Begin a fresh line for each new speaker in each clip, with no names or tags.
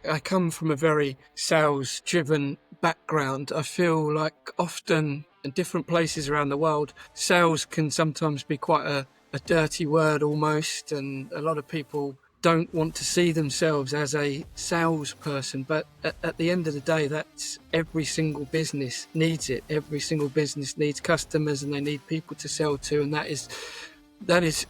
I come from a very sales-driven background. I feel like often in different places around the world, sales can sometimes be quite a dirty word almost, and a lot of people don't want to see themselves as a salesperson. But at the end of the day, that's every single business needs it. Every single business needs customers and they need people to sell to, and that is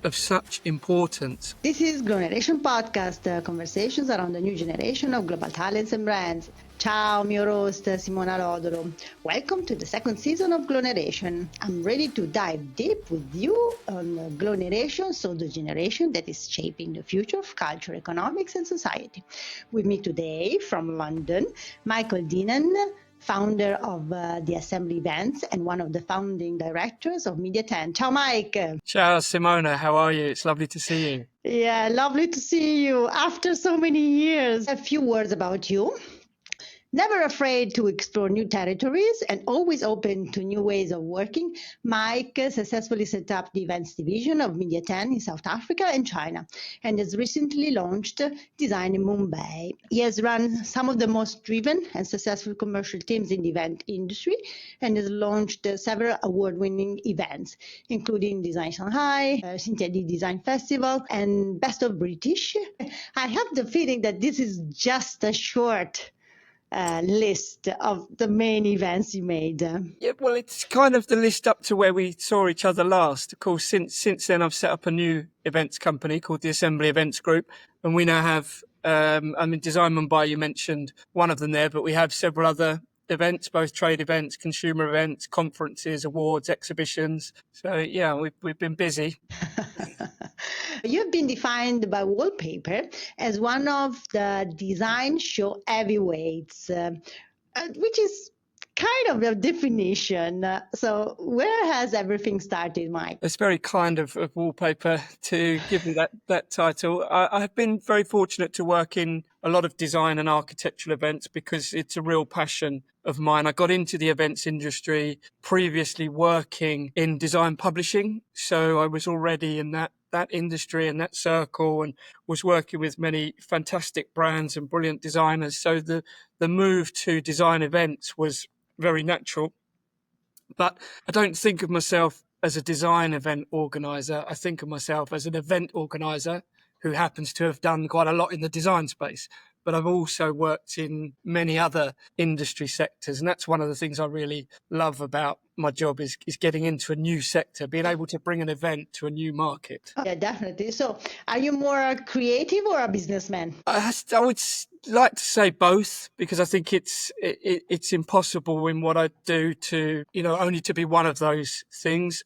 of such importance.
This is Gloneration Podcast, conversations around the new generation of global talents and brands. Ciao, mio host, Simona Lodolo. Welcome to the second season of Gloneration. I'm ready to dive deep with you on Gloneration, so the generation that is shaping the future of culture, economics, and society. With me today from London, Michael Dynan, founder of the Assembly Events and one of the founding directors of Media 10. Ciao, Mike.
Ciao, Simona. How are you? It's lovely to see you.
Yeah, lovely to see you after so many years. A few words about you. Never afraid to explore new territories and always open to new ways of working, Mike successfully set up the events division of Media 10 in South Africa and China, and has recently launched Design in Mumbai. He has run some of the most driven and successful commercial teams in the event industry and has launched several award-winning events, including Design Shanghai, Synthetic Design Festival, and Best of British. I have the feeling that this is just a short list of the main events you made.
Yeah, well, it's kind of the list up to where we saw each other last. Of course, since then, I've set up a new events company called the Assembly Events Group, and we now have, Design Mumbai, you mentioned one of them there, but we have several other events, both trade events, consumer events, conferences, awards, exhibitions. So, yeah, we've been busy.
You've been defined by Wallpaper as one of the design show heavyweights, which is kind of a definition. So where has everything started, Mike?
It's very kind of Wallpaper to give me that title. I've been very fortunate to work in a lot of design and architectural events because it's a real passion of mine. I got into the events industry previously working in design publishing. So I was already in that industry and that circle and was working with many fantastic brands and brilliant designers. So the move to design events was very natural. But I don't think of myself as a design event organizer. I think of myself as an event organizer who happens to have done quite a lot in the design space. But I've also worked in many other industry sectors. And that's one of the things I really love about my job is getting into a new sector, being able to bring an event to a new market.
Yeah, definitely. So are you more a creative or a businessman?
I would like to say both, because I think it's impossible in what I do to, only to be one of those things.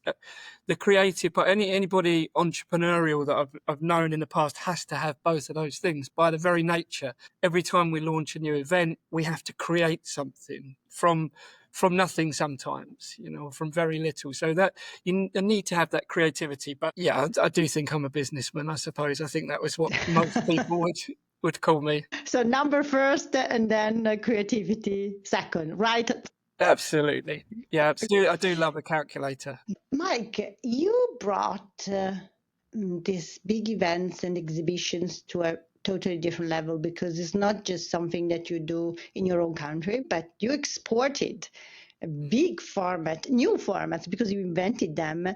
The creative part, anybody entrepreneurial that I've known in the past has to have both of those things by the very nature. Every time we launch a new event, we have to create something from nothing sometimes, from very little. So that you need to have that creativity. But yeah, I do think I'm a businessman, I suppose. I think that was what most people would call me.
So number first and then creativity second, right?
Absolutely. Yeah, absolutely. I do love a calculator.
Mike, you brought these big events and exhibitions to a totally different level because it's not just something that you do in your own country, but you exported a big format, new formats, because you invented them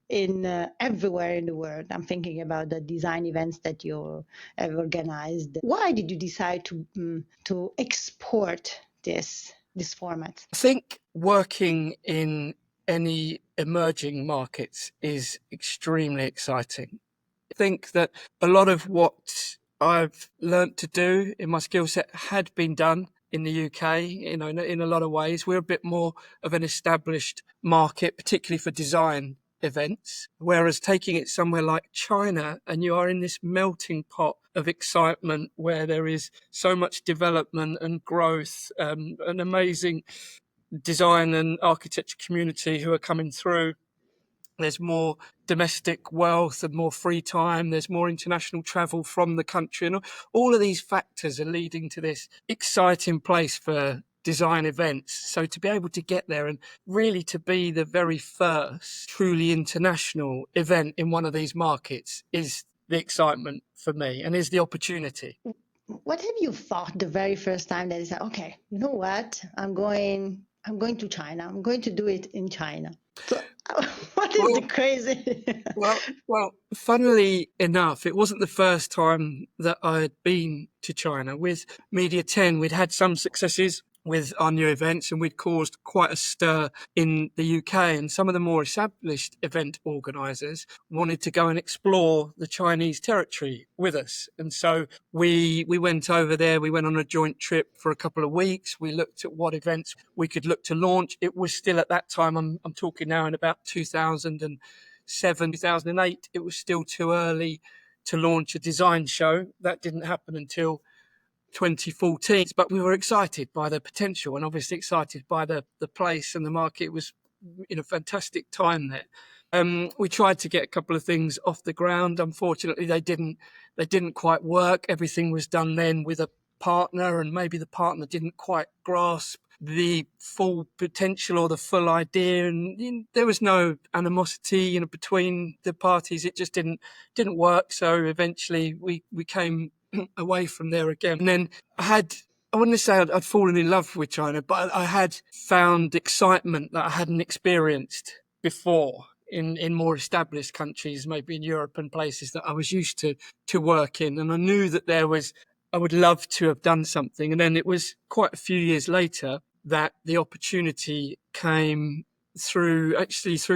in everywhere in the world. I'm thinking about the design events that you have organized. Why did you decide to export this format?
I think working in any emerging markets is extremely exciting. I think that a lot of what I've learnt to do in my skill set had been done in the UK, in a lot of ways. We're a bit more of an established market, particularly for design events, whereas taking it somewhere like China and you are in this melting pot of excitement where there is so much development and growth, an amazing design and architecture community who are coming through. There's more domestic wealth and more free time. There's more international travel from the country. And all of these factors are leading to this exciting place for design events. So to be able to get there and really to be the very first truly international event in one of these markets is the excitement for me and is the opportunity.
what have you thought the very first time that you said, okay, you know what, I'm going to China. I'm going to do it in China. So, what is the
Well,
crazy?
well, funnily enough, it wasn't the first time that I had been to China. With Media 10, we'd had some successes with our new events, and we'd caused quite a stir in the UK. And some of the more established event organisers wanted to go and explore the Chinese territory with us. And so we went over there. We went on a joint trip for a couple of weeks. We looked at what events we could look to launch. It was still at that time, I'm talking now in about 2007, 2008, it was still too early to launch a design show. That didn't happen until 2014, but we were excited by the potential and obviously excited by the place and the market. It was in a fantastic time there. We tried to get a couple of things off the ground. Unfortunately, they didn't quite work. Everything was done then with a partner, and maybe the partner didn't quite grasp the full potential or the full idea, and there was no animosity, between the parties. It just didn't work. So eventually, we came away from there again. And then I wouldn't say I'd fallen in love with China, but I had found excitement that I hadn't experienced before in more established countries, maybe in Europe and places that I was used to work in. And I knew that I would love to have done something. And then it was quite a few years later that the opportunity came through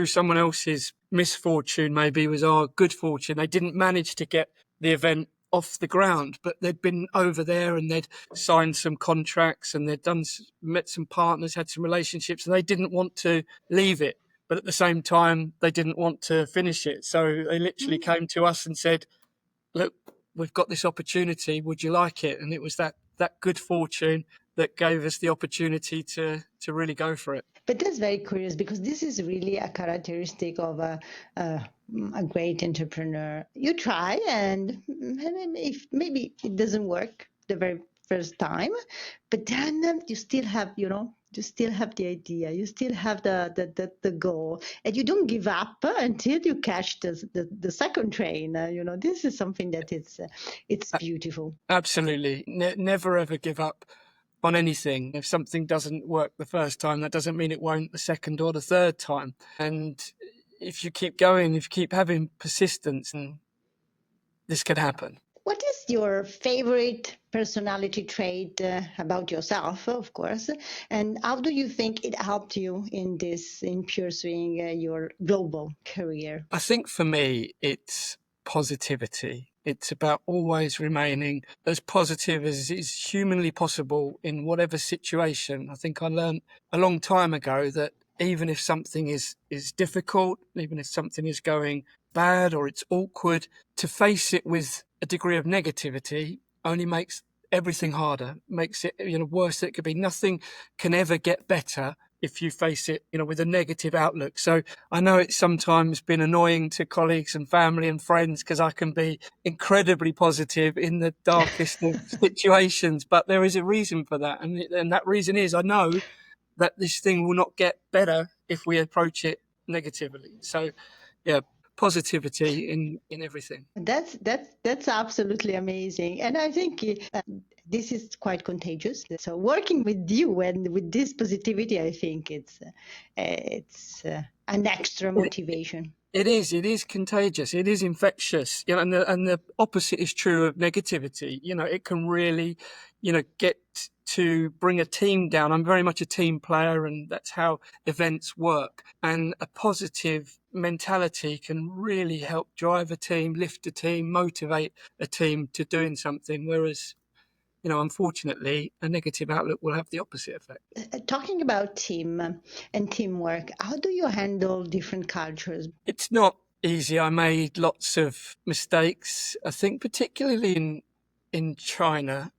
someone else's misfortune. Maybe it was our good fortune. They didn't manage to get the event off the ground, but they'd been over there and they'd signed some contracts and met some partners, had some relationships, and they didn't want to leave it. But at the same time, they didn't want to finish it. So they literally came to us and said, look, we've got this opportunity. Would you like it? And it was that good fortune that gave us the opportunity to really go for it.
But that's very curious because this is really a characteristic of a great entrepreneur. You try, and if maybe it doesn't work the very first time, but then you still have, you still have the idea, you still have the goal, and you don't give up until you catch the second train. This is something that it's beautiful.
Absolutely. Never ever give up on anything. If something doesn't work the first time, that doesn't mean it won't the second or the third time. And if you keep going, if you keep having persistence, and this can happen.
What is your favorite personality trait about yourself, of course, and how do you think it helped you in pursuing your global career?
I think for me, it's positivity. It's about always remaining as positive as is humanly possible in whatever situation. I think I learned a long time ago that even if something is difficult, even if something is going bad or it's awkward, to face it with a degree of negativity only makes everything harder, makes it worse than it could be. Nothing can ever get better if you face it with a negative outlook. So I know it's sometimes been annoying to colleagues and family and friends because I can be incredibly positive in the darkest of situations, but there is a reason for that, and that reason is I know that this thing will not get better if we approach it negatively. So yeah, positivity in everything.
That's absolutely amazing, and I think this is quite contagious. So working with you and with this positivity, I think it's an extra motivation.
It is contagious. It is infectious. And the opposite is true of negativity. It can really, get to bring a team down. I'm very much a team player, and that's how events work. And a positive mentality can really help drive a team, lift a team, motivate a team to doing something. Whereas, unfortunately, a negative outlook will have the opposite effect.
Talking about team and teamwork, how do you handle different cultures?
It's not easy. I made lots of mistakes. I think particularly in China,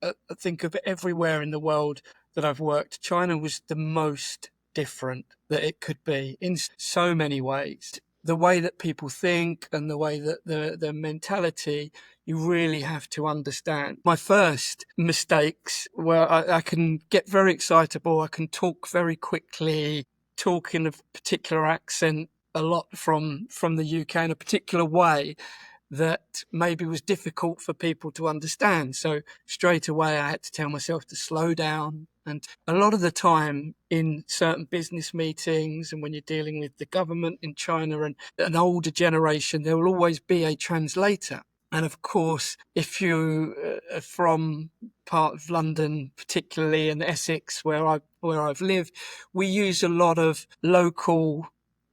I think of everywhere in the world that I've worked, China was the most different that it could be in so many ways. The way that people think and the way that the mentality, you really have to understand. My first mistakes were I can get very excitable. I can talk very quickly, talk in a particular accent a lot from the UK in a particular way. that maybe was difficult for people to understand. So straight away, I had to tell myself to slow down. And a lot of the time in certain business meetings and when you're dealing with the government in China and an older generation, there will always be a translator. And of course, if you are from part of London, particularly in Essex, where I've lived, we use a lot of local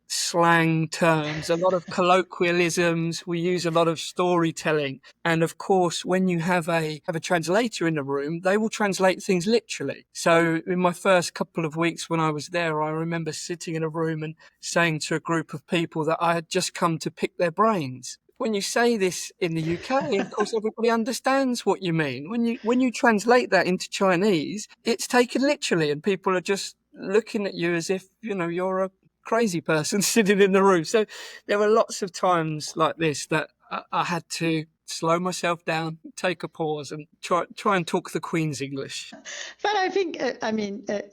slang terms, a lot of colloquialisms. We use a lot of storytelling. And of course, when you have a translator in the room, they will translate things literally. So in my first couple of weeks when I was there, I remember sitting in a room and saying to a group of people that I had just come to pick their brains. When you say this in the UK, of course, everybody understands what you mean. When you translate that into Chinese, it's taken literally, and people are just looking at you as if you're a crazy person sitting in the room. So there were lots of times like this that I had to slow myself down, take a pause, and try and talk the Queen's English.
But I think,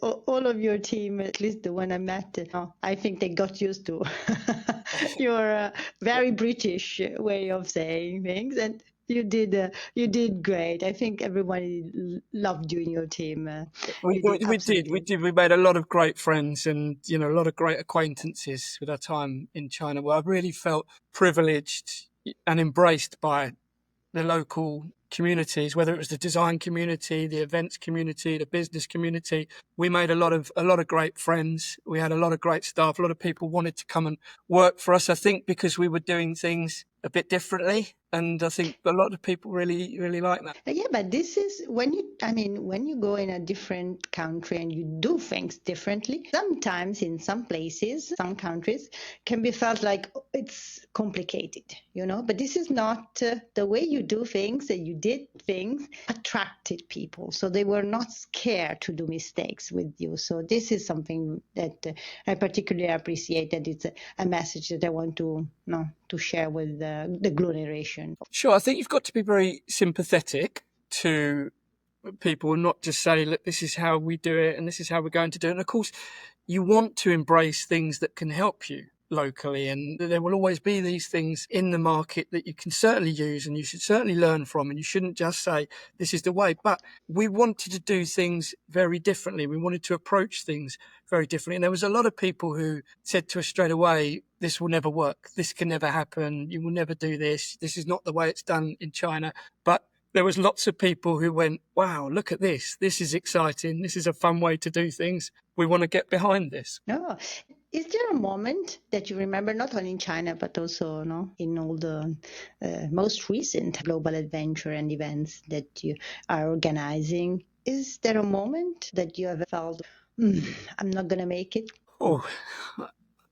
all of your team, at least the one I met, I think they got used to your very British way of saying things, and you did great. I think everybody loved you in your team. You did
We
absolutely.
did. We made a lot of great friends and a lot of great acquaintances with our time in China. Where I really felt privileged and embraced by the local communities, whether it was the design community, the events community, the business community. We made a lot of great friends. We had a lot of great staff. A lot of people wanted to come and work for us. I think because we were doing things a bit differently, and I think a lot of people really, really like that.
Yeah, but this is when you go in a different country and you do things differently, sometimes in some places, some countries can be felt like it's complicated, but this is not the way you do things. You did things attracted people, so they were not scared to do mistakes with you. So this is something that I particularly appreciate, that it's a message that I want to share with the Gloneration.
Sure, I think you've got to be very sympathetic to people and not just say, look, this is how we do it and this is how we're going to do it. And of course, you want to embrace things that can help you locally, and there will always be these things in the market that you can certainly use and you should certainly learn from, and you shouldn't just say this is the way. But we wanted to do things very differently. We wanted to approach things very differently, and there was a lot of people who said to us straight away, this will never work, this can never happen, you will never do this is not the way it's done in China. But there was lots of people who went, wow, look at this is exciting, this is a fun way to do things, we want to get behind this.
No. Is there a moment that you remember, not only in China, but also in all the most recent global adventure and events that you are organizing? Is there a moment that you have felt, I'm not going to make it?
Oh,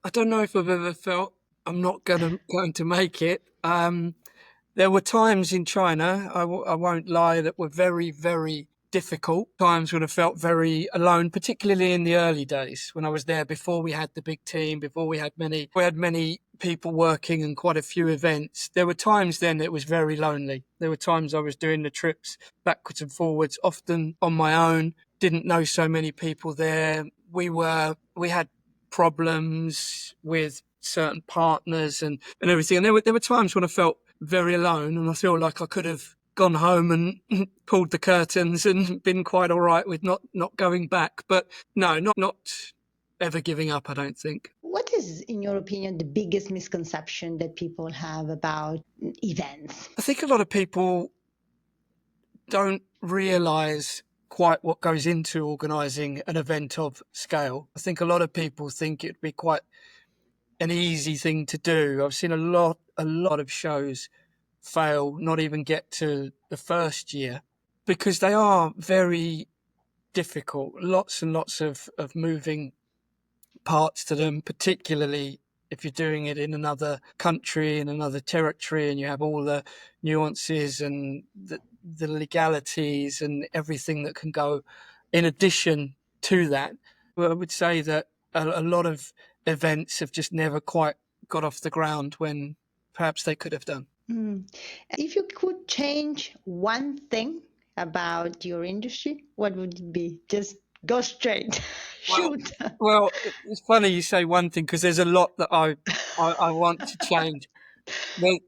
I don't know if I've ever felt I'm not going to make it. There were times in China, I won't lie, that were very, very difficult. Times when I felt very alone, particularly in the early days when I was there, before we had the big team, before we had many people working and quite a few events. There were times then it was very lonely. There were times I was doing the trips backwards and forwards, often on my own, didn't know so many people there. We had problems with certain partners and everything. And there were times when I felt very alone, and I feel like I could have gone home and pulled the curtains and been quite all right with not going back. But no, not ever giving up, I don't think.
What is, in your opinion, the biggest misconception that people have about events?
I think a lot of people don't realise quite what goes into organising an event of scale. I think a lot of people think it'd be quite an easy thing to do. I've seen a lot of shows fail, not even get to the first year, because they are very difficult. Lots and lots of moving parts to them, particularly if you're doing it in another country, in another territory, and you have all the nuances and the legalities and everything that can go in addition to that. Well, I would say that a lot of events have just never quite got off the ground when perhaps they could have done.
If you could change one thing about your industry, what would it be? Just go straight. Shoot.
Well, it's funny you say one thing, because there's a lot that I want to change.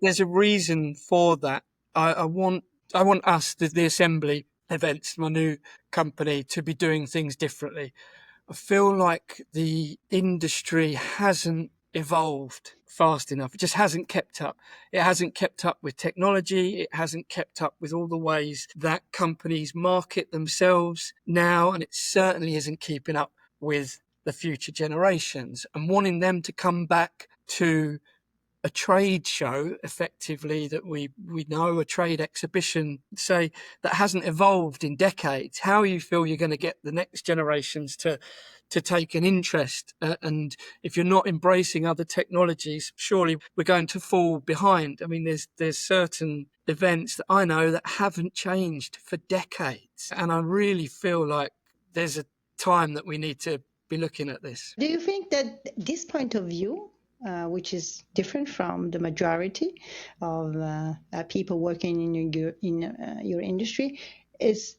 There's a reason for that. I want us, the assembly events, my new company, to be doing things differently. I feel like the industry hasn't evolved fast enough. It just hasn't kept up. It hasn't kept up with technology. It hasn't kept up with all the ways that companies market themselves now. And it certainly isn't keeping up with the future generations. And wanting them to come back to a trade show, effectively, that we know, a trade exhibition, say, that hasn't evolved in decades. How you feel you're going to get the next generations to take an interest, and if you're not embracing other technologies, surely we're going to fall behind. I mean, there's certain events that I know that haven't changed for decades, and I really feel like there's a time that we need to be looking at this.
Do you think that this point of view, which is different from the majority of people working in your industry, is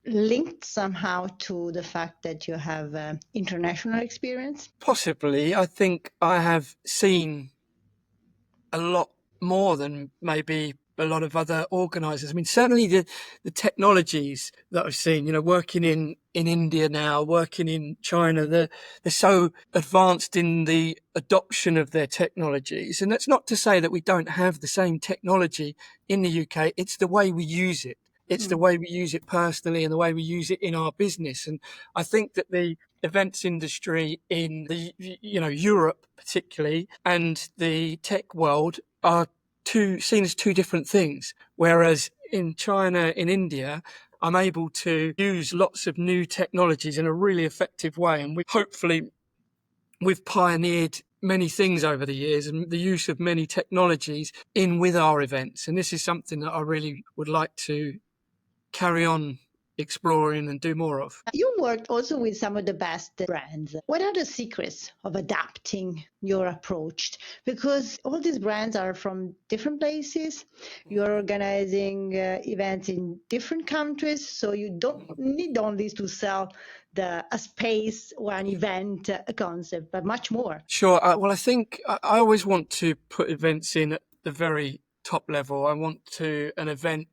linked somehow to the fact that you have international experience?
Possibly. I think I have seen a lot more than maybe a lot of other organisers. I mean, certainly the technologies that I've seen, working in India now, working in China, they're so advanced in the adoption of their technologies. And that's not to say that we don't have the same technology in the UK. It's the way we use it. It's the way we use it personally and the way we use it in our business. And I think that the events industry in the Europe particularly and the tech world are seen as two different things, whereas in China, in India, I'm able to use lots of new technologies in a really effective way, and we've pioneered many things over the years and the use of many technologies in with our events, and this is something that I really would like to carry on exploring and do more of.
You worked also with some of the best brands. What are the secrets of adapting your approach? Because all these brands are from different places. You're organizing events in different countries, so you don't need only to sell a space or an event, a concept, but much more.
Sure. Well, I think I always want to put events in at the very top level. I want an event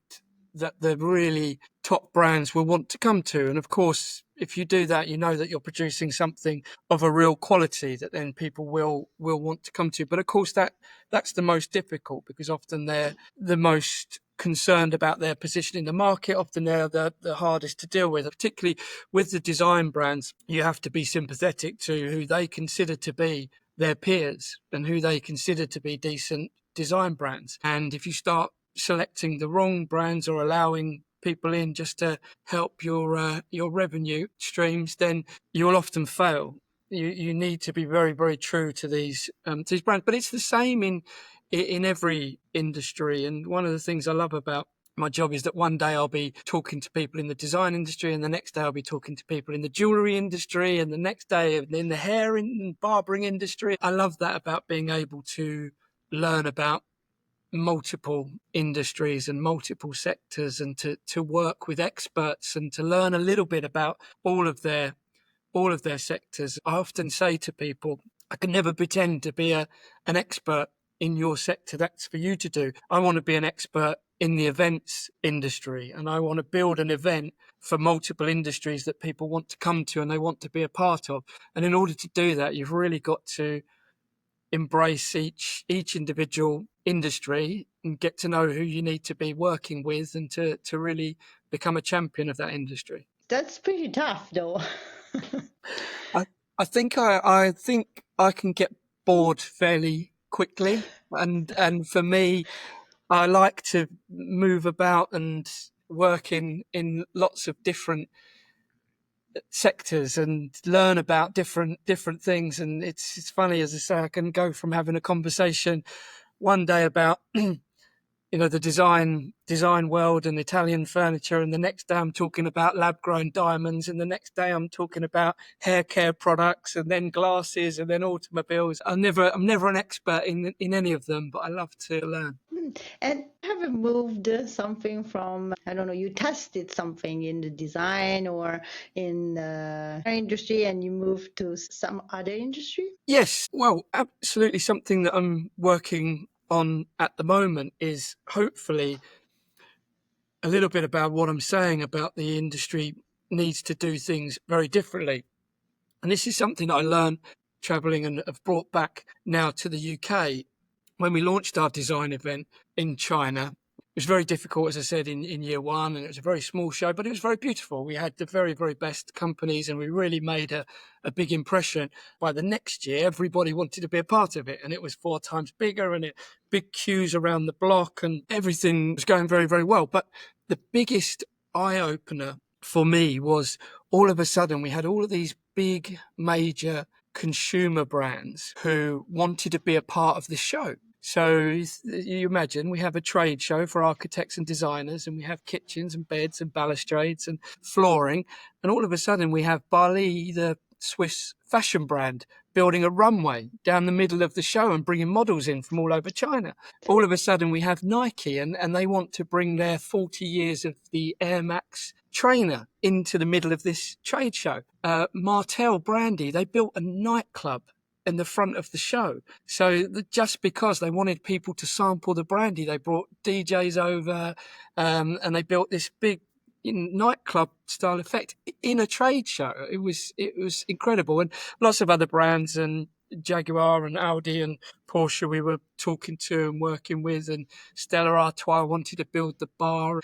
that the really top brands will want to come to. And of course, if you do that, you know that you're producing something of a real quality that then people will want to come to. But of course, that's the most difficult, because often they're the most concerned about their position in the market. Often they're the hardest to deal with, particularly with the design brands. You have to be sympathetic to who they consider to be their peers and who they consider to be decent design brands. And if you start selecting the wrong brands or allowing people in just to help your revenue streams, then you will often fail. You need to be very, very true to these brands. But it's the same in every industry. And one of the things I love about my job is that one day I'll be talking to people in the design industry, and the next day I'll be talking to people in the jewelry industry, and the next day in the hair and barbering industry. I love that about being able to learn about multiple industries and multiple sectors, and to work with experts and to learn a little bit about all of their sectors. I often say to people, I can never pretend to be an expert in your sector. That's for you to do. I want to be an expert in the events industry, and I want to build an event for multiple industries that people want to come to and they want to be a part of. And in order to do that, you've really got to embrace each individual industry and get to know who you need to be working with, and to really become a champion of that industry.
That's pretty tough, though.
I, I think I can get bored fairly quickly, and for me, I like to move about and work in lots of different sectors and learn about different things. And it's funny, as I say, I can go from having a conversation one day about the design world and Italian furniture, and the next day I'm talking about lab grown diamonds, and the next day I'm talking about hair care products, and then glasses, and then automobiles. I'm never an expert in any of them, but I love to learn.
And have you moved something from, I don't know, you tested something in the design or in the industry and you moved to some other industry?
Yes, well, absolutely, something that I'm working on at the moment is hopefully a little bit about what I'm saying about the industry needs to do things very differently. And this is something that I learned traveling and have brought back now to the UK. When we launched our design event in China, it was very difficult, as I said, in year one, and it was a very small show, but it was very beautiful. We had the very, very best companies, and we really made a big impression. By the next year, everybody wanted to be a part of it, and it was 4 times bigger, and big queues around the block, and everything was going very, very well. But the biggest eye-opener for me was all of a sudden we had all of these big, major consumer brands who wanted to be a part of the show. So you imagine we have a trade show for architects and designers, and we have kitchens and beds and balustrades and flooring. And all of a sudden we have Bali, the Swiss fashion brand, building a runway down the middle of the show and bringing models in from all over China. All of a sudden we have Nike, and they want to bring their 40 years of the Air Max trainer into the middle of this trade show. Martell Brandy, they built a nightclub in the front of the show. So just because they wanted people to sample the brandy, they brought DJs over, and they built this big nightclub style effect in a trade show. It was incredible. And lots of other brands, and Jaguar and Audi and Porsche we were talking to and working with, and Stella Artois wanted to build the bar.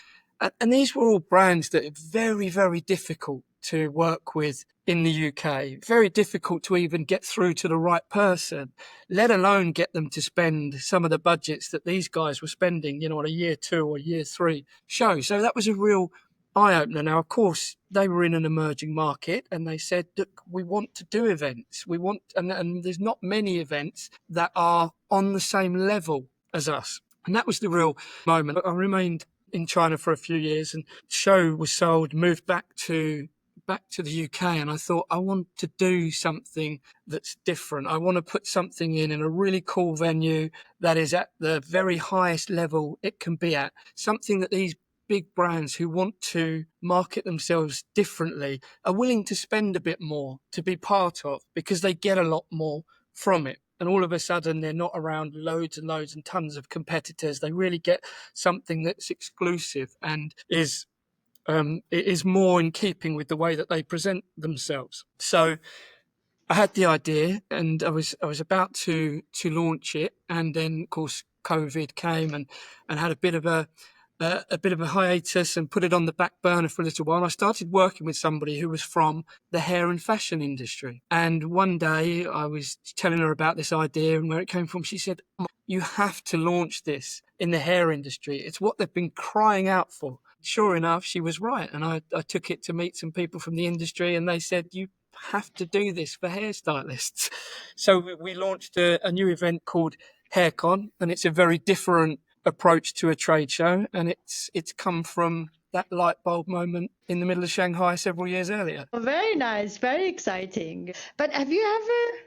And these were all brands that are very, very difficult to work with in the UK, very difficult to even get through to the right person, let alone get them to spend some of the budgets that these guys were spending, on a year 2 or year 3 show. So that was a real eye-opener. Now, of course, they were in an emerging market, and they said, look, we want to do events. And there's not many events that are on the same level as us. And that was the real moment. I remained in China for a few years, and the show was sold, moved back to the UK, and I thought, I want to do something that's different. I want to put something in a really cool venue that is at the very highest level it can be at, something that these big brands who want to market themselves differently are willing to spend a bit more to be part of, because they get a lot more from it. And all of a sudden, they're not around loads and loads and tons of competitors. They really get something that's exclusive and is more in keeping with the way that they present themselves. So I had the idea, and I was about to launch it, and then of course COVID came and had a bit of a hiatus and put it on the back burner for a little while. And I started working with somebody who was from the hair and fashion industry. And one day I was telling her about this idea and where it came from. She said, you have to launch this in the hair industry. It's what they've been crying out for. Sure enough, she was right. And I took it to meet some people from the industry, and they said, you have to do this for hairstylists. So we launched a new event called HairCon, and it's a very different approach to a trade show, and it's come from that light bulb moment in the middle of Shanghai several years earlier.
Very nice, very exciting. But have you ever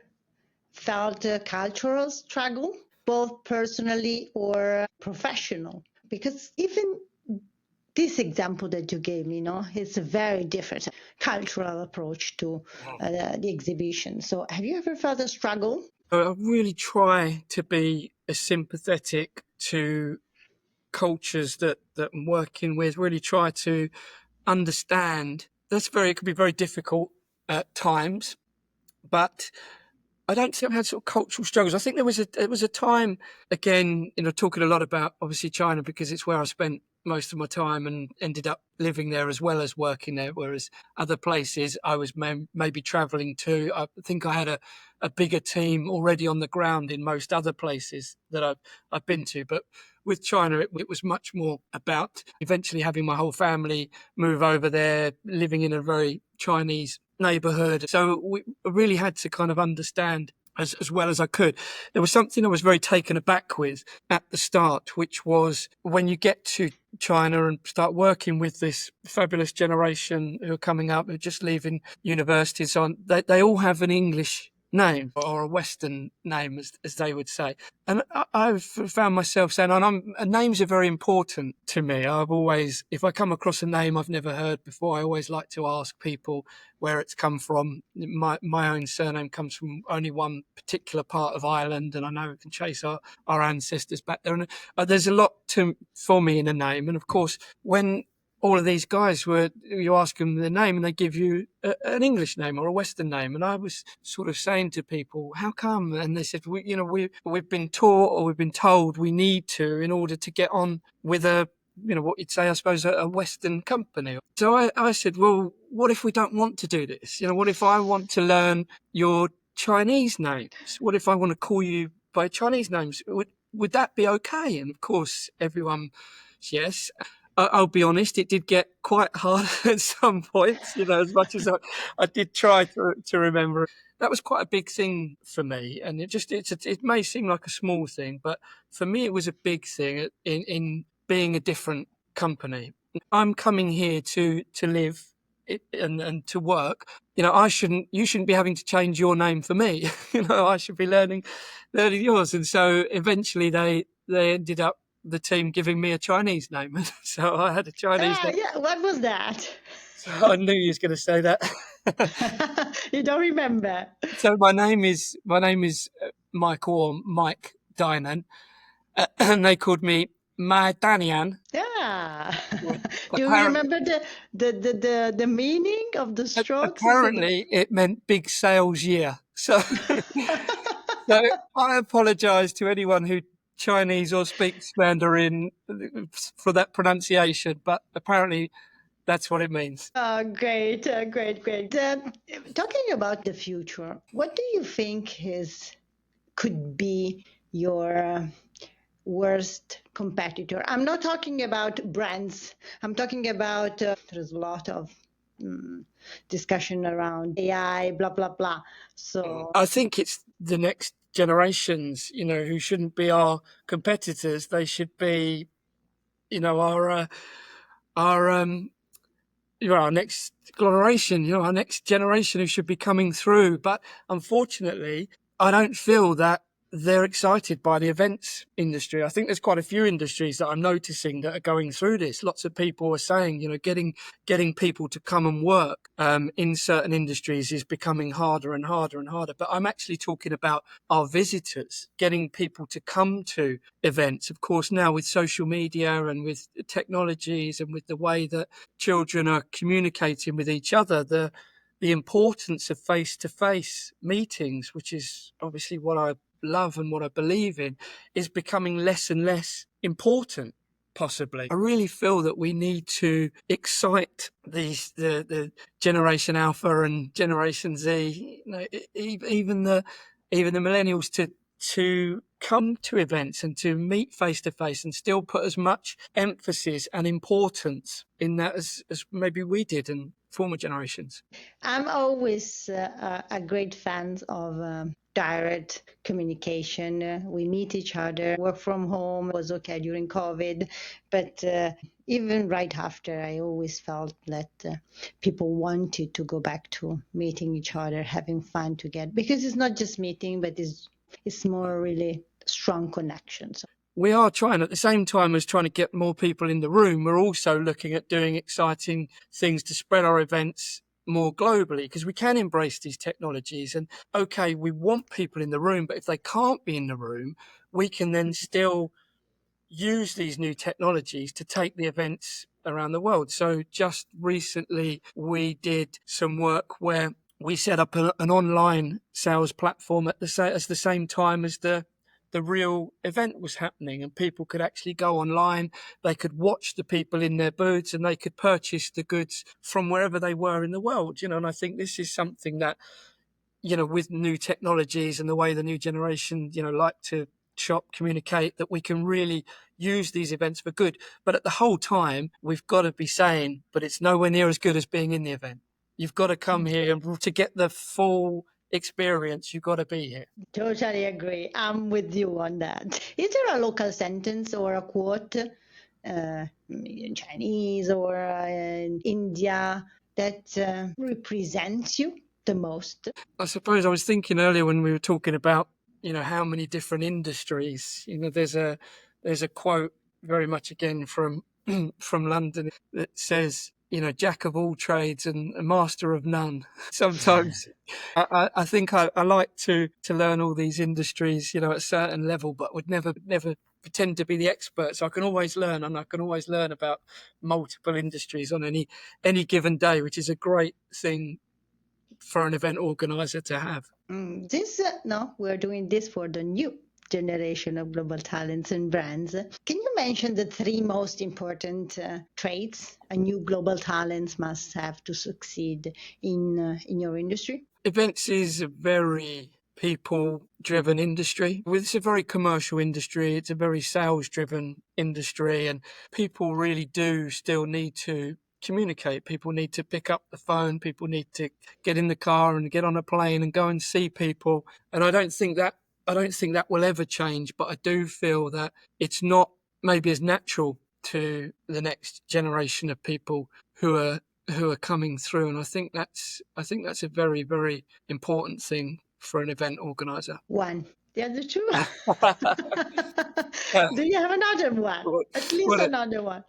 felt a cultural struggle, both personally or professional? Because even this example that you gave me, it's a very different cultural approach to the exhibition. So have you ever felt a struggle?
I really try to be as sympathetic to cultures that I'm working with, really try to understand. It can be very difficult at times, but I don't think I've had sort of cultural struggles. I think there was a time, again, talking a lot about obviously China, because it's where I spent most of my time and ended up living there as well as working there, whereas other places I was maybe traveling to. I think I had a bigger team already on the ground in most other places that I've been to. But with China, it was much more about eventually having my whole family move over there, living in a very Chinese neighborhood. So we really had to kind of understand as well as I could. There was something I was very taken aback with at the start, which was when you get to China and start working with this fabulous generation who are coming up, who are just leaving university and so on, they all have an English name or a Western name, as they would say. And I've found myself saying, names are very important to me. I've always, if I come across a name I've never heard before, I always like to ask people where it's come from. My own surname comes from only one particular part of Ireland, and I know we can trace our ancestors back there. And there's a lot for me in a name. And of course, when all of these guys you ask them their name and they give you an English name or a Western name. And I was sort of saying to people, how come? And they said, we've been taught or we've been told we need to in order to get on with what you'd say, I suppose, a Western company. So I said, well, what if we don't want to do this? What if I want to learn your Chinese names? What if I want to call you by Chinese names? Would that be okay? And of course, everyone, yes. I'll be honest, it did get quite hard at some points, as much as I did try to remember. That was quite a big thing for me. And it may seem like a small thing, but for me, it was a big thing in being a different company. I'm coming here to live and to work. You shouldn't be having to change your name for me. I should be learning yours. And so eventually they ended up, the team, giving me a Chinese name. So I had a Chinese name.
Yeah, what was that?
So I knew you was going to say that.
You don't remember?
So my name is Michael, or Mike Dynan, and they called me Ma Danian.
Yeah. Do you
Apparently,
remember the meaning of the strokes?
apparently it meant big sales year. So, so I apologise to anyone who Chinese or speaks Mandarin for that pronunciation, but apparently that's what it means.
Oh, great, great. Talking about the future, what do you think could be your worst competitor? I'm not talking about brands. I'm talking about there's a lot of discussion around AI, blah blah blah. So
I think it's the next generations, who shouldn't be our competitors. They should be, our next Gloneration, our next generation who should be coming through. But unfortunately, I don't feel that they're excited by the events industry. I think there's quite a few industries that I'm noticing that are going through this. Lots of people are saying, getting people to come and work in certain industries is becoming harder and harder and harder. But I'm actually talking about our visitors, getting people to come to events. Of course, now with social media and with technologies and with the way that children are communicating with each other, the importance of face-to-face meetings, which is obviously what I love and what I believe in, is becoming less and less important. Possibly, I really feel that we need to excite the Generation Alpha and Generation Z, even the millennials, to come to events and to meet face to face and still put as much emphasis and importance in that as maybe we did in former generations.
I'm always a great fan of direct communication. We meet each other. Work from home was okay during COVID, but even right after, I always felt that people wanted to go back to meeting each other, having fun together, because it's not just meeting, but it's more really strong connections.
We are trying, at the same time as trying to get more people in the room, we're also looking at doing exciting things to spread our events more globally, because we can embrace these technologies. And okay, we want people in the room, but if they can't be in the room, we can then still use these new technologies to take the events around the world. So just recently we did some work where we set up an online sales platform at the same time as the real event was happening, and people could actually go online, they could watch the people in their booths, and they could purchase the goods from wherever they were in the world. And I think this is something that, with new technologies and the way the new generation, like to shop, communicate, that we can really use these events for good. But at the whole time, we've got to be saying, but it's nowhere near as good as being in the event. You've got to come here, and to get the full experience, you've got to be here.
Totally agree. I'm with you on that. Is there a local sentence or a quote in Chinese or in India that represents you? the most?
I suppose I was thinking earlier when we were talking about, how many different industries. There's a quote very much again from from London that says, jack of all trades and a master of none. Sometimes I think I like to learn all these industries, at a certain level, but would never pretend to be the expert. So I can always learn, and I can always learn about multiple industries on any given day, which is a great thing for an event organizer to have.
No, we're doing this for the new generation of global talents and brands. Can you mention the three most important traits a new global talent must have to succeed in your industry?
Events is a very people driven industry. It's a very commercial industry. It's a very sales driven industry, and people really do still need to communicate. People need to pick up the phone. People need to get in the car and get on a plane and go and see people. And I don't think that will ever change, but I do feel that it's not maybe as natural to the next generation of people who are coming through, and I think that's a very, very important thing for an event organizer.
One. The other two?
Uh,
Do you have another one?
well,
At least
well,
another one.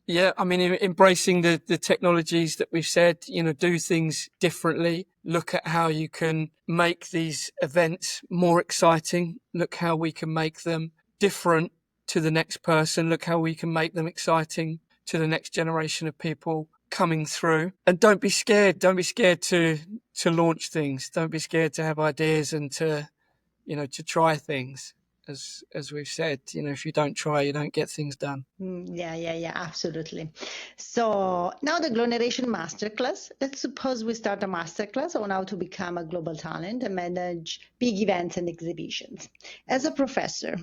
yeah, I mean, embracing the technologies that we've said, do things differently. Look at how you can make these events more exciting. Look how we can make them different to the next person. Look how we can make them exciting to the next generation of people coming through. And don't be scared. Don't be scared to launch things. Don't be scared to have ideas and to try things. As we've said, if you don't try, you don't get things done.
Yeah, absolutely. So now the Gloneration Masterclass. Let's suppose we start a masterclass on how to become a global talent and manage big events and exhibitions. As a professor,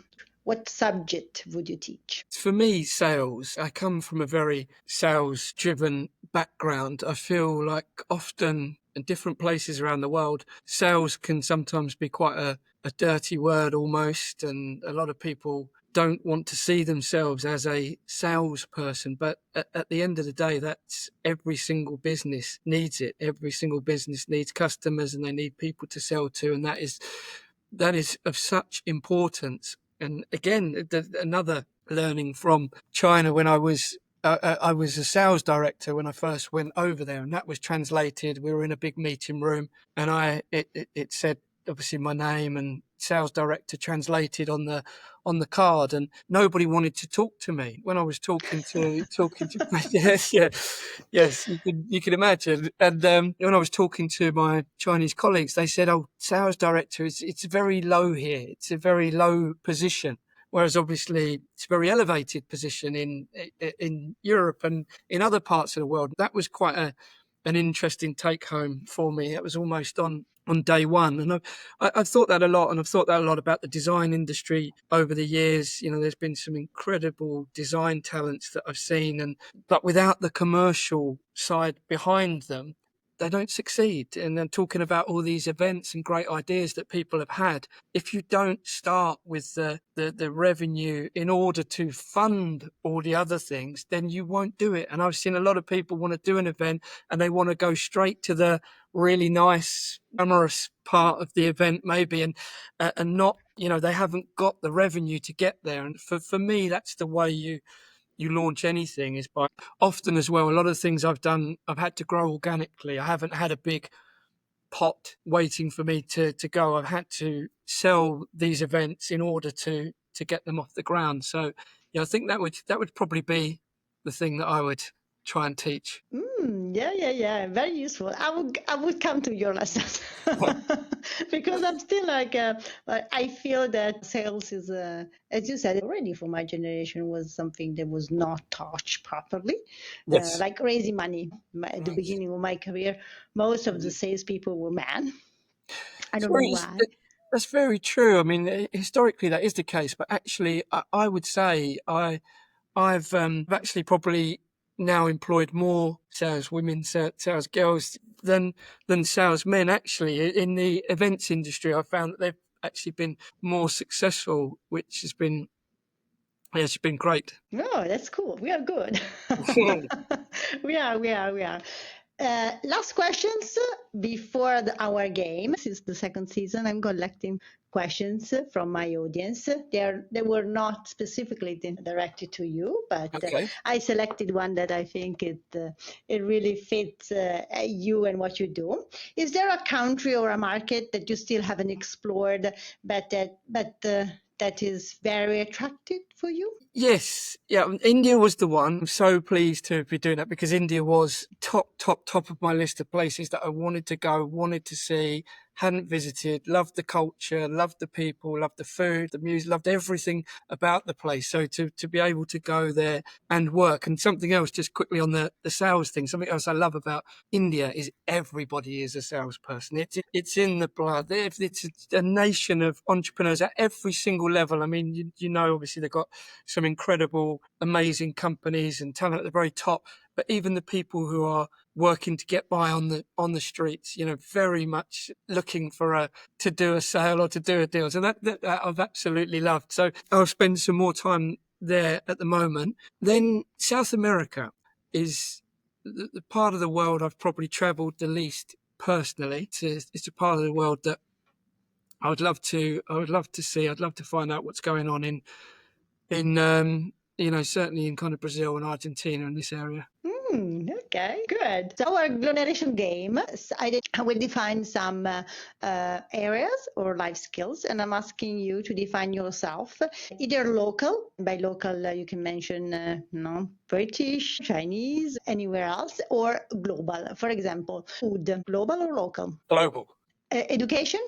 what subject would you teach?
For me, sales. I come from a very sales driven background. I feel like often in different places around the world, sales can sometimes be quite a dirty word almost. And a lot of people don't want to see themselves as a salesperson. But at the end of the day, that's every single business needs it. Every single business needs customers and they need people to sell to. And that is of such importance. And again, another learning from China when I was a sales director when I first went over there, and that was translated. We were in a big meeting room, and it said obviously my name and sales director translated on the card, and nobody wanted to talk to me when I was talking to yes, yeah, yes, you can imagine. And when I was talking to my Chinese colleagues, they said, "Oh, sales director, it's very low here. It's a very low position." Whereas obviously it's a very elevated position in Europe and in other parts of the world. That was quite an interesting take home for me. It was almost on day one. And I've thought that a lot, and I've thought that a lot about the design industry over the years. There's been some incredible design talents that I've seen, but without the commercial side behind them, they don't succeed. And then talking about all these events and great ideas that people have had, if you don't start with the revenue in order to fund all the other things, then you won't do it. And I've seen a lot of people want to do an event and they want to go straight to the really nice, glamorous part of the event, maybe, and not, they haven't got the revenue to get there. And for me, that's the way you launch anything, is by often as well. A lot of things I've done, I've had to grow organically. I haven't had a big pot waiting for me to go. I've had to sell these events in order to get them off the ground. So I think that would probably be the thing that I would try and teach.
Yeah. Very useful. I would come to your lessons because I'm still like I feel that sales is, as you said, already for my generation was something that was not taught properly.
Yes.
Like raising money. At the
Right.
beginning of my career, most of the salespeople were men. I
It's
don't know
very,
why.
that's very true. I mean, historically that is the case, but actually, I would say I've actually probably now employed more sales women, sales girls than salesmen. Actually, in the events industry, I found that they've actually been more successful, which has been great.
Oh, that's cool. We are good. We are. Last questions before our game. This is the second season. I'm collecting questions from my audience. They were not specifically directed to you, but
Okay.
I selected one that I think it really fits you and what you do. Is there a country or a market that you still haven't explored, but that is very attractive for you?
Yes, yeah, India was the one. I'm so pleased to be doing that because India was top of my list of places that I wanted to go, wanted to see, hadn't visited, loved the culture, loved the people, loved the food, the music, loved everything about the place. So to be able to go there and work. And something else, just quickly on the sales thing, something else I love about India is everybody is a salesperson. It's in the blood. It's a nation of entrepreneurs at every single level. I mean, you know, obviously they've got some incredible, amazing companies and talent at the very top. But even the people who are working to get by on the streets, you know, very much looking for to do a sale or to do a deal. So that I've absolutely loved. So I'll spend some more time there at the moment. Then South America is the part of the world I've probably travelled the least personally. It's a part of the world that I would love to see. I'd love to find out what's going on in you know, certainly in kind of Brazil and Argentina in this area.
Okay, good. So our Gloneration game, I will define some areas or life skills, and I'm asking you to define yourself, either local. By local, you can mention, British, Chinese, anywhere else, or global. For example, food, global or local?
Global.
Education,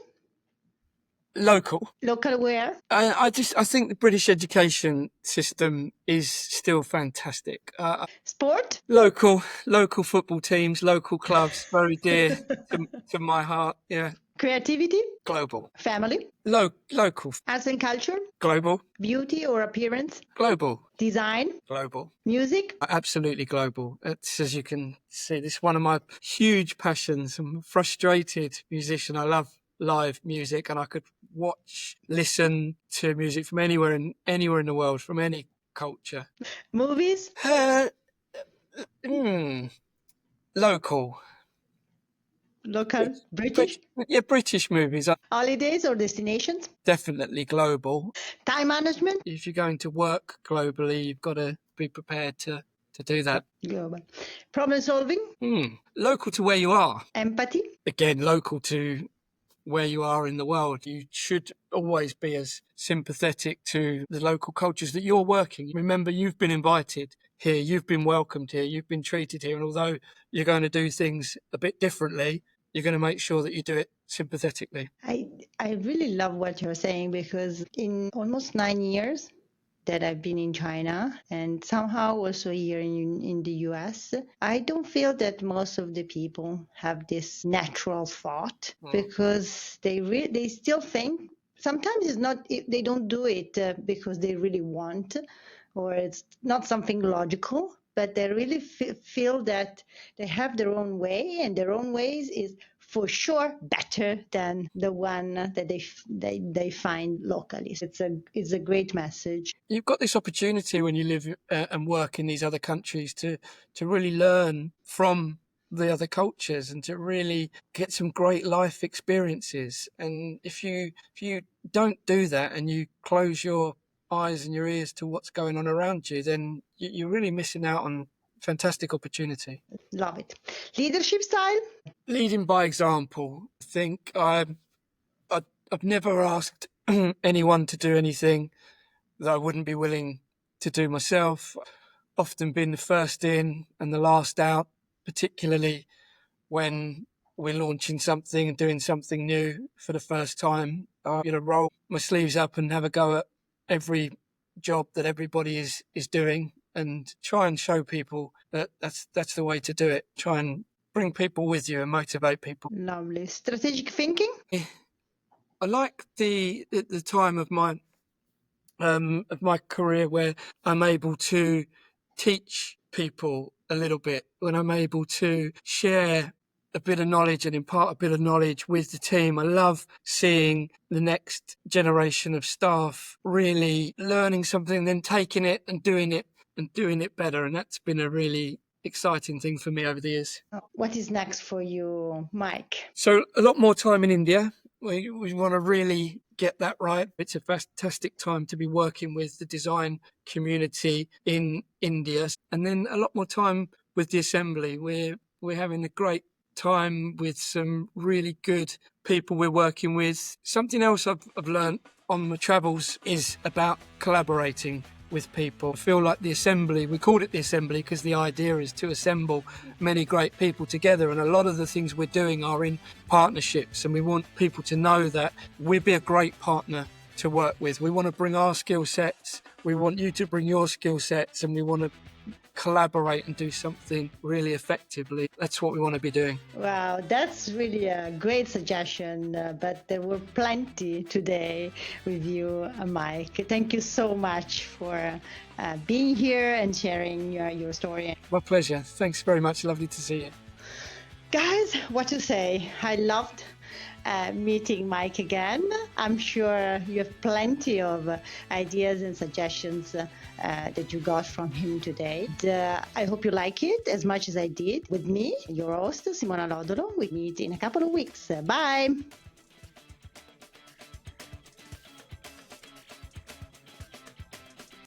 Local.
local where?
I think the British education system is still fantastic.
Sport,
Local football teams, local clubs, very dear to my heart. Yeah,
creativity,
global.
family,
Local.
arts and culture,
Global.
beauty or appearance,
Global.
design,
Global.
music.
Absolutely global. It's, as you can see, this is one of my huge passions. I'm a frustrated musician. I love live music, and I could listen to music from anywhere in the world, from any culture.
Movies,
Uh, Local.
local, British,
Yeah, British movies are
holidays or destinations,
definitely global.
time management,
If you're going to work globally, you've got to be prepared to do that.
global, problem solving,
Local to where you are.
empathy,
Again, local to where you are in the world. You should always be as sympathetic to the local cultures that you're working. Remember, you've been invited here, you've been welcomed here, you've been treated here. And although you're going to do things a bit differently, you're going to make sure that you do it sympathetically.
I really love what you're saying because in almost 9 years that I've been in China and somehow also here in the US, I don't feel that most of the people have this natural thought because they still think sometimes it's not they don't do it because they really want or it's not something logical, but they really feel that they have their own way and their own ways is for sure better than the one that they find locally. So it's a great message.
You've got this opportunity when you live and work in these other countries to really learn from the other cultures and to really get some great life experiences. And if you don't do that and you close your eyes and your ears to what's going on around you, then you're really missing out on fantastic opportunity.
Love it. Leadership style?
Leading by example. I think I've never asked anyone to do anything that I wouldn't be willing to do myself. Often been the first in and the last out, particularly when we're launching something and doing something new for the first time. I'm going to roll my sleeves up and have a go at every job that everybody is doing and try and show people that that's the way to do it. Try and bring people with you and motivate people.
Lovely. Strategic thinking?
I like the time of my career where I'm able to teach people a little bit, when I'm able to share a bit of knowledge and impart a bit of knowledge with the team. I love seeing the next generation of staff really learning something, then taking it and doing it better. And that's been a really exciting thing for me over the years.
What is next for you, Mike?
So a lot more time in India. We want to really get that right. It's a fantastic time to be working with the design community in India, and then a lot more time with the assembly. We're having a great time with some really good people we're working with. Something else I've learned on my travels is about collaborating with people. I feel like the assembly, we called it the assembly because the idea is to assemble many great people together, and a lot of the things we're doing are in partnerships, and we want people to know that we'll be a great partner to work with. We want to bring our skill sets, we want you to bring your skill sets, and we want to collaborate and do something really effectively. That's what we want to be doing.
Wow, that's really a great suggestion, but there were plenty today with you, Mike. Thank you so much for being here and sharing your story.
My pleasure. Thanks very much. Lovely to see you.
Guys, what to say? I loved meeting Mike again. I'm sure you have plenty of ideas and suggestions that you got from him today. I hope you like it as much as I did with me, your host, Simona Lodolo. We meet in a couple of weeks. Bye.